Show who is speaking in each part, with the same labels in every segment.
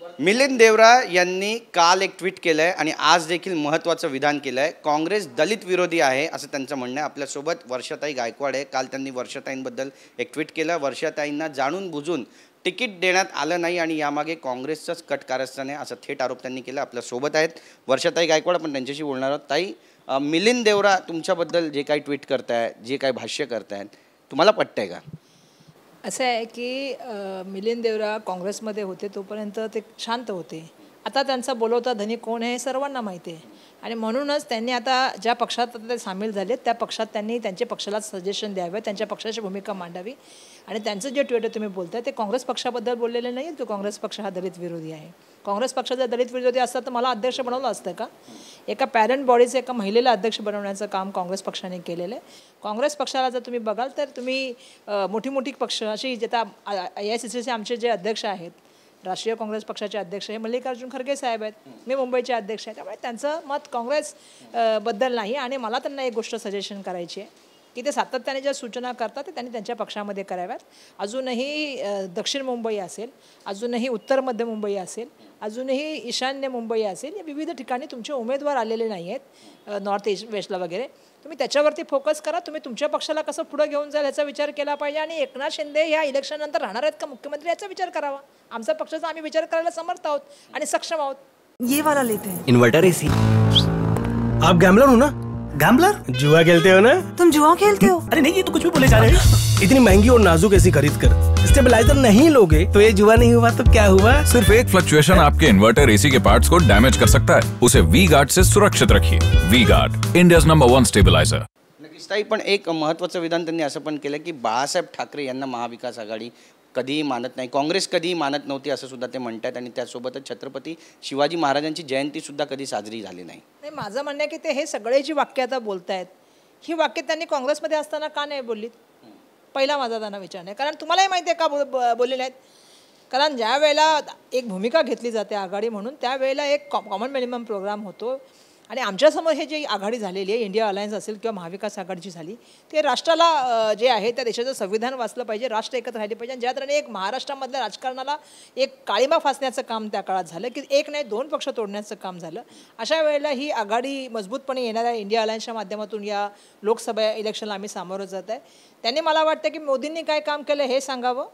Speaker 1: मिलिंद देवरा यांनी काल एक ट्विट केलं आहे आणि आज देखील महत्त्वाचं विधान केलं आहे. काँग्रेस दलित विरोधी आहे असं त्यांचं म्हणणं आहे. आपल्यासोबत वर्षाताई गायकवाड आहे. काल त्यांनी वर्षाताईंबद्दल एक ट्विट केलं. वर्षाताईंना जाणून बुजून तिकीट देण्यात आलं नाही आणि यामागे काँग्रेसचंच कट कारस्थान आहे असं थेट आरोप त्यांनी केला. आपल्यासोबत आहेत वर्षाताई गायकवाड, आपण त्यांच्याशी बोलणार आहोत. ताई, मिलिंद देवरा तुमच्याबद्दल जे काही ट्विट करताय, जे काही भाष्य करतायत, तुम्हाला पटतंय का?
Speaker 2: असं आहे की मिलिंद देवरा काँग्रेसमध्ये होते तोपर्यंत ते शांत होते. आता त्यांचा बोलवता धनी कोण आहे हे सर्वांना माहिती आहे आणि म्हणूनच त्यांनी आता ज्या पक्षात ते सामील झाले त्या पक्षात त्यांनी त्यांच्या पक्षाला सजेशन द्यावे, त्यांच्या पक्षाची भूमिका मांडावी. आणि त्यांचं जे ट्विट तुम्ही बोलताय ते काँग्रेस पक्षाबद्दल बोललेले नाही की काँग्रेस पक्ष हा दलित विरोधी आहे. काँग्रेस पक्ष जर दलित विरोधी असता तर मला अध्यक्ष बनवलं असतं का? एका पॅरेंट बॉडीचं एका महिलेला अध्यक्ष बनवण्याचं काम काँग्रेस पक्षाने केलेलं आहे. काँग्रेस पक्षाला जर तुम्ही बघाल तर तुम्ही मोठी मोठी पक्ष अशी आता AICCचे आमचे जे अध्यक्ष आहेत, राष्ट्रीय काँग्रेस पक्षाचे अध्यक्ष हे मल्लिकार्जुन खरगे साहेब आहेत. मी मुंबईचे अध्यक्ष आहे. त्यामुळे त्यांचं मत काँग्रेस बद्दल नाही. आणि मला त्यांना एक गोष्ट सजेशन करायची आहे की ते सातत्याने ज्या सूचना करतात ते त्यांनी त्यांच्या पक्षामध्ये कराव्यात. अजूनही दक्षिण मुंबई असेल, अजूनही उत्तर मध्य मुंबई असेल, अजूनही ईशान्य मुंबई असेल, या विविध ठिकाणी तुमचे उमेदवार आलेले नाही आहेत, नॉर्थ ईस्ट वेस्टला वगैरे. तुम्ही त्याच्यावरती फोकस करा. तुम्ही तुमच्या पक्षाला कसं पुढे घेऊन जाल याचा विचार केला पाहिजे. आणि एकनाथ शिंदे या इलेक्शननंतर राहणार आहेत का मुख्यमंत्री याचा विचार करावा. आमचा पक्षाचा आम्ही विचार करायला समर्थ आहोत आणि सक्षम आहोत.
Speaker 3: ये वाला लेते हैं.
Speaker 4: Inverter AC. आप गैम्बलर हो ना?
Speaker 3: गैम्बलर?
Speaker 4: जुआ खेलते हो ना?
Speaker 3: तुम जुआ खेलते हो?
Speaker 4: अरे नहीं, ये तो कुछ भी बोले जा रहे हैं. इतनी महंगी और नाजुक एसी खरीद कर स्टेबलाइजर नहीं लोगे तो ये जुआ नहीं हुआ तो क्या हुआ?
Speaker 5: सिर्फ एक फ्लक्चुएशन आपके इन्वर्टर एसी के पार्ट्स को डैमेज कर सकता है. उसे वी गार्ड से सुरक्षित रखिए. V Guard, India's number 1 stabiliser.
Speaker 1: नक्कीच ताई, पण एक महत्त्वाचं विधान त्यांनी असं पण केलं की बाळासाहेब ठाकरे यांना महाविकास आघाडी कधीही मानत नाही, काँग्रेस कधीही मानत नव्हती असं सुद्धा ते म्हणतात. आणि त्यासोबतच छत्रपती शिवाजी महाराजांची जयंतीसुद्धा कधी साजरी झाली नाही.
Speaker 2: नाही, माझं म्हणणं आहे की ते हे सगळे जी वाक्य आता बोलतायत ही वाक्य त्यांनी काँग्रेसमध्ये असताना का नाही बोललीत? पहिला माझा त्यांना विचार नाही. कारण तुम्हालाही माहिती आहे का बोललेले आहेत. कारण ज्या वेळेला एक भूमिका घेतली जाते आघाडी म्हणून त्यावेळेला एक कॉमन मिनिमम प्रोग्राम होतो. आणि आमच्यासमोर हे जी आघाडी झालेली आहे, इंडिया अलायन्स असेल किंवा महाविकास आघाडीची झाली, ते राष्ट्राला जे आहे त्या देशाचं संविधान वाचलं पाहिजे, राष्ट्र एकत्र राहिले पाहिजे. आणि ज्या तऱ्हेने एक महाराष्ट्रामधल्या राजकारणाला एक काळीमा फासण्याचं काम त्या काळात झालं की एक नाही 2 पक्ष तोडण्याचं काम झालं. अशा वेळेला ही आघाडी मजबूतपणे येणाऱ्या इंडिया अलायन्सच्या माध्यमातून या लोकसभा इलेक्शनला आम्ही सामोरं जात आहे. त्यांनी मला वाटतं की मोदींनी काय काम केलं हे सांगावं,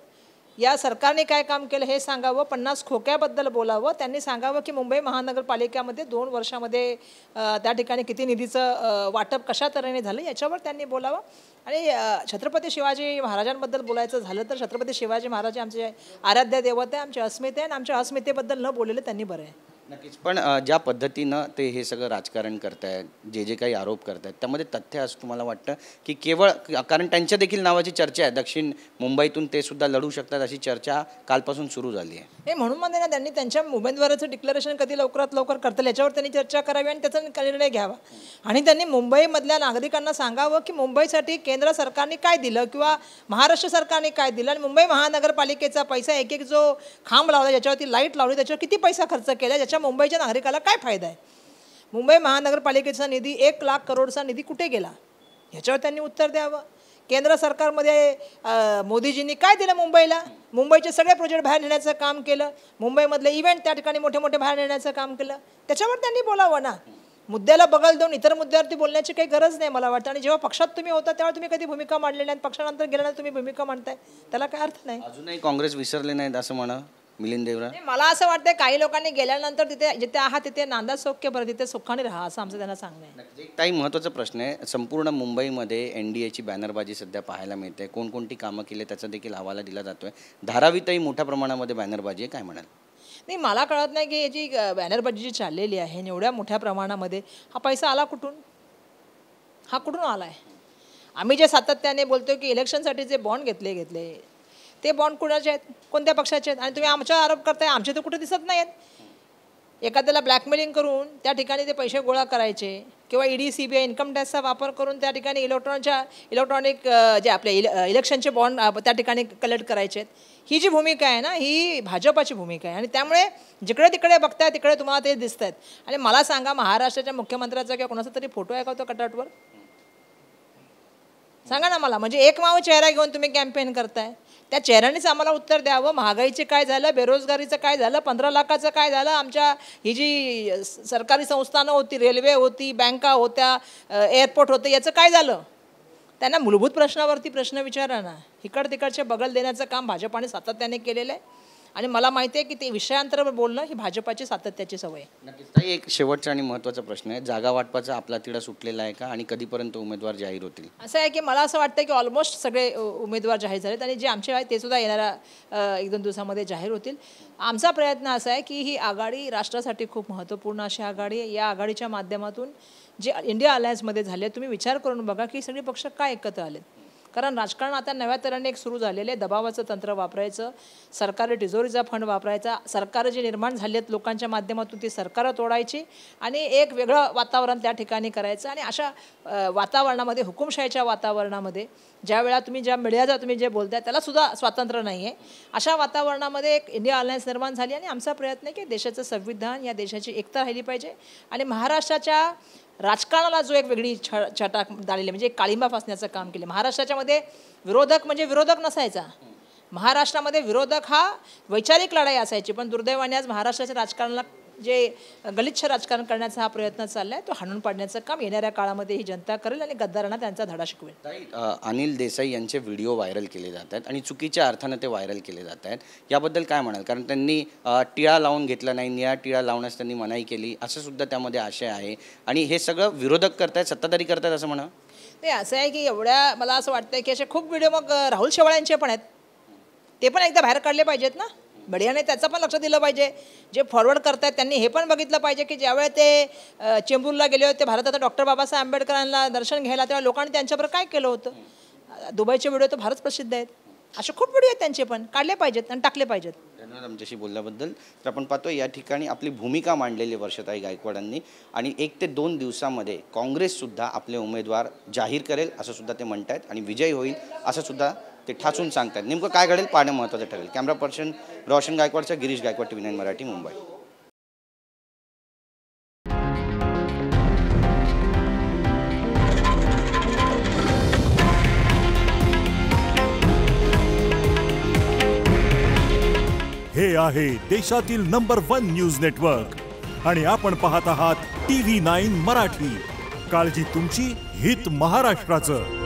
Speaker 2: या सरकारने काय काम केलं हे सांगावं, 50 खोक्याबद्दल बोलावं. त्यांनी सांगावं की मुंबई महानगरपालिकेमध्ये 2 वर्षामध्ये त्या ठिकाणी किती निधीचं वाटप कशा तऱ्हेने झालं याच्यावर त्यांनी बोलावं. आणि छत्रपती शिवाजी महाराजांबद्दल बोलायचं झालं तर छत्रपती शिवाजी महाराज आमचे आराध्य दैवत आहे, आमची अस्मिता आहे. आणि आमच्या अस्मितेबद्दल न बोललेलं त्यांनी बरं आहे.
Speaker 1: नक्कीच, पण ज्या पद्धतीनं ते हे सगळं राजकारण करतायत, जे काही आरोप करतायत, त्यामध्ये तथ्य असं तुम्हाला वाटतं की केवळ कारण त्यांच्या देखील नावाची चर्चा आहे, दक्षिण मुंबईतून ते सुद्धा लढू शकतात अशी चर्चा कालपासून सुरू झाली आहे.
Speaker 2: हे म्हणून म्हणते ना, त्यांनी त्यांच्या उमेदवाराचं डिक्लेरेशन कधी लवकरात लवकर करतील याच्यावर त्यांनी चर्चा करावी आणि त्याचा निर्णय घ्यावा. आणि त्यांनी मुंबईमधल्या नागरिकांना सांगावं की मुंबईसाठी केंद्र सरकारने काय दिलं किंवा महाराष्ट्र सरकारने काय दिलं आणि मुंबई महानगरपालिकेचा पैसा एक एक जो खांब लावला, ज्याच्यावरती लाईट लावली, त्याच्यावर किती पैसा खर्च केला, ज्याच्या मुंबईच्या नागरिकाला काय फायदा आहे. मुंबई महानगरपालिकेचा निधी 1 लाख करोडचा निधी कुठे गेला ह्याच्यावर त्यांनी उत्तर द्यावं. केंद्र सरकारमध्ये मोदीजींनी काय दिलं मुंबईला? मुंबईचे सगळे प्रोजेक्ट बाहेर नेण्याचं काम केलं, मुंबईमधले इव्हेंट त्या ठिकाणी मोठे मोठे बाहेर नेण्याचं काम केलं. त्याच्यावर त्यांनी बोलावं ना. मुद्द्याला बगल देऊन इतर मुद्द्यावरती बोलण्याची काही गरज नाही मला वाटतं. आणि जेव्हा पक्षात तुम्ही होता तेव्हा तुम्ही कधी भूमिका मांडली नाही, पक्षानंतर गेल्यानंतर तुम्ही भूमिका मांडताय, त्याला काय अर्थ नाही.
Speaker 1: अजूनही काँग्रेस विसरले नाहीत असं म्हणा मिलिंद देवरा.
Speaker 2: मला असं वाटतं काही लोकांनी गेल्यानंतर तिथे जिथे आहात तिथे नांदा सौख्य बरं, तिथे सुखाने राहा असं आमचं त्यांना सांगणं आहे.
Speaker 1: एक काही महत्त्वाचा प्रश्न आहे. संपूर्ण मुंबईमध्ये NDAची बॅनरबाजी सध्या पाहायला मिळते. कोणकोणती कामं केली त्याचा देखील हवाला दिला जातोय. धारावीतही मोठ्या प्रमाणामध्ये बॅनरबाजी आहे, काय म्हणाल?
Speaker 2: नाही, मला कळत नाही की याची बॅनरबाजी जी चाललेली आहे एवढ्या मोठ्या प्रमाणामध्ये हा पैसा आला कुठून? हा कुठून आला आहे? आम्ही जे सातत्याने बोलतो की इलेक्शनसाठी जे बॉन्ड घेतले ते बॉन्ड कुणाचे आहेत, कोणत्या पक्षाचे आहेत? आणि तुम्ही आमच्यावर आरोप करताय, आमचे तर कुठे दिसत नाही आहेत. एखाद्याला ब्लॅकमेलिंग करून त्या ठिकाणी ते पैसे गोळा करायचे किंवा ED CBI इन्कम टॅक्सचा वापर करून त्या ठिकाणी इलेक्ट्रॉनिक जे आपले इलेक्शनचे बॉन्ड त्या ठिकाणी कलेक्ट करायचे आहेत. ही जी भूमिका आहे ना, ही भाजपाची भूमिका आहे. आणि त्यामुळे जिकडे तिकडे बघताय तिकडे तुम्हाला ते दिसत आहेत. आणि मला सांगा, महाराष्ट्राच्या मुख्यमंत्र्याचा किंवा कोणाचा तरी फोटो आहे का तो कटआउटवर? सांगा ना मला. म्हणजे एक माव चेहरा घेऊन तुम्ही कॅम्पेन करताय. त्या चेहऱ्यानेच आम्हाला उत्तर द्यावं. महागाईचे काय झालं, बेरोजगारीचं काय झालं, 15 लाखाचं काय झालं, आमच्या ही जी सरकारी संस्थानं होती, रेल्वे होती, बँका होत्या, एअरपोर्ट होतं, याचं काय झालं. त्यांना मूलभूत प्रश्नावरती प्रश्न विचारा ना. इकड तिकडचे बगल देण्याचं काम भाजपाने सातत्याने केलेलं आहे आणि मला माहिती आहे की ते विषयांतर बोलणं ही भाजपाची सातत्याची सवय आहे.
Speaker 1: नक्कीच ताई, एक शेवटचा आणि महत्त्वाचा प्रश्न आहे, जागा वाटपाचा आपला तिढा सुटलेला आहे का आणि कधीपर्यंत उमेदवार जाहीर होतील?
Speaker 2: असं आहे की मला असं वाटतं की ऑलमोस्ट सगळे उमेदवार जाहीर झालेत आणि जे आमचे आहेत ते सुद्धा येणाऱ्या 1-2 दिवसामध्ये जाहीर होतील. आमचा प्रयत्न असा आहे की ही आघाडी राष्ट्रासाठी खूप महत्त्वपूर्ण अशी आघाडी आहे. या आघाडीच्या माध्यमातून जे इंडिया अलायन्समध्ये झाले, तुम्ही विचार करून बघा की सगळे पक्ष काय एकत्र आलेत. कारण राजकारण आता नव्या तऱ्हेने एक सुरू झालेलं आहे. दबावाचं तंत्र वापरायचं, सरकारी तिजोरीचा फंड वापरायचा, सरकारं जे निर्माण झाली आहेत लोकांच्या माध्यमातून ती सरकारं तोडायची आणि एक वेगळं वातावरण त्या ठिकाणी करायचं. आणि अशा वातावरणामध्ये, हुकुमशाहीच्या वातावरणामध्ये, ज्या वेळा तुम्ही ज्या मीडियाचा तुम्ही जे बोलताय त्यालासुद्धा स्वातंत्र्य नाही आहे, अशा वातावरणामध्ये एक इंडिया अलायन्स निर्माण झाली. आणि आमचा प्रयत्न आहे की देशाचं संविधान, या देशाची एकता राहिली पाहिजे आणि महाराष्ट्राच्या राजकारणाला जो एक वेगळी छटा झालेली म्हणजे एक काळिंबा फासण्याचं काम केलं. महाराष्ट्राच्या मध्ये विरोधक म्हणजे विरोधक नसायचा. महाराष्ट्रामध्ये विरोधक हा वैचारिक लढाई असायची. पण दुर्दैवाने आज महाराष्ट्राच्या राजकारणाला जे गलिच्छ राजकारण करण्याचा हा प्रयत्न चालला आहे तो हाणून पाडण्याचं काम येणाऱ्या काळामध्ये ही जनता करेल आणि गद्दारांना त्यांचा धडा शिकवेल.
Speaker 1: अनिल देसाई यांचे व्हिडिओ व्हायरल केले जात आहेत आणि चुकीच्या अर्थानं ते व्हायरल केले जात आहेत, याबद्दल काय म्हणाल? कारण त्यांनी टिळा लावून घेतला नाही, निळा टिळा लावण्यास त्यांनी मनाई केली असं सुद्धा त्यामध्ये आशय आहे आणि हे सगळं विरोधक करतायत, सत्ताधारी करतायत असं म्हणा.
Speaker 2: ते असं आहे की एवढ्या मला असं वाटतं की असे खूप व्हिडिओ मग राहुल शेवाळ्यांचे पण आहेत, ते पण एकदा बाहेर काढले पाहिजेत ना. बढियाने त्याचं पण लक्ष दिलं पाहिजे. जे फॉरवर्ड करतायत त्यांनी हे पण बघितलं पाहिजे की ज्यावेळेस ते चेंबूरला गेले होते भारताचा डॉक्टर बाबासाहेब आंबेडकरांना दर्शन घ्यायला, तेव्हा लोकांनी त्यांच्याबरोबर काय केलं होतं. दुबईचे व्हिडिओ तर फारच प्रसिद्ध आहेत. असे खूप व्हिडिओ आहेत, त्यांचे पण काढले पाहिजेत आणि टाकले पाहिजेत.
Speaker 1: धन्यवाद आमच्याशी बोलल्याबद्दल. तर आपण पाहतो या ठिकाणी आपली भूमिका मांडलेली वर्षाताई गायकवाडांनी आणि 1 ते 2 दिवसामध्ये काँग्रेससुद्धा आपले उमेदवार जाहीर करेल असं सुद्धा ते म्हणतात आणि विजयी होईल असं सुद्धा ते ठासून सांगतात. नेमकं काय घडेल पाहणं महत्त्वाचं ठरेल. कॅमेरा पर्सन रोशन गायकवाडचा गिरीश गायकवाड, TV9 मराठी, मुंबई.
Speaker 6: हे आहे देशातील नंबर 1 न्यूज नेटवर्क आणि आपण पाहत आहात TV9 मराठी. काळजी तुमची, हित महाराष्ट्राचं.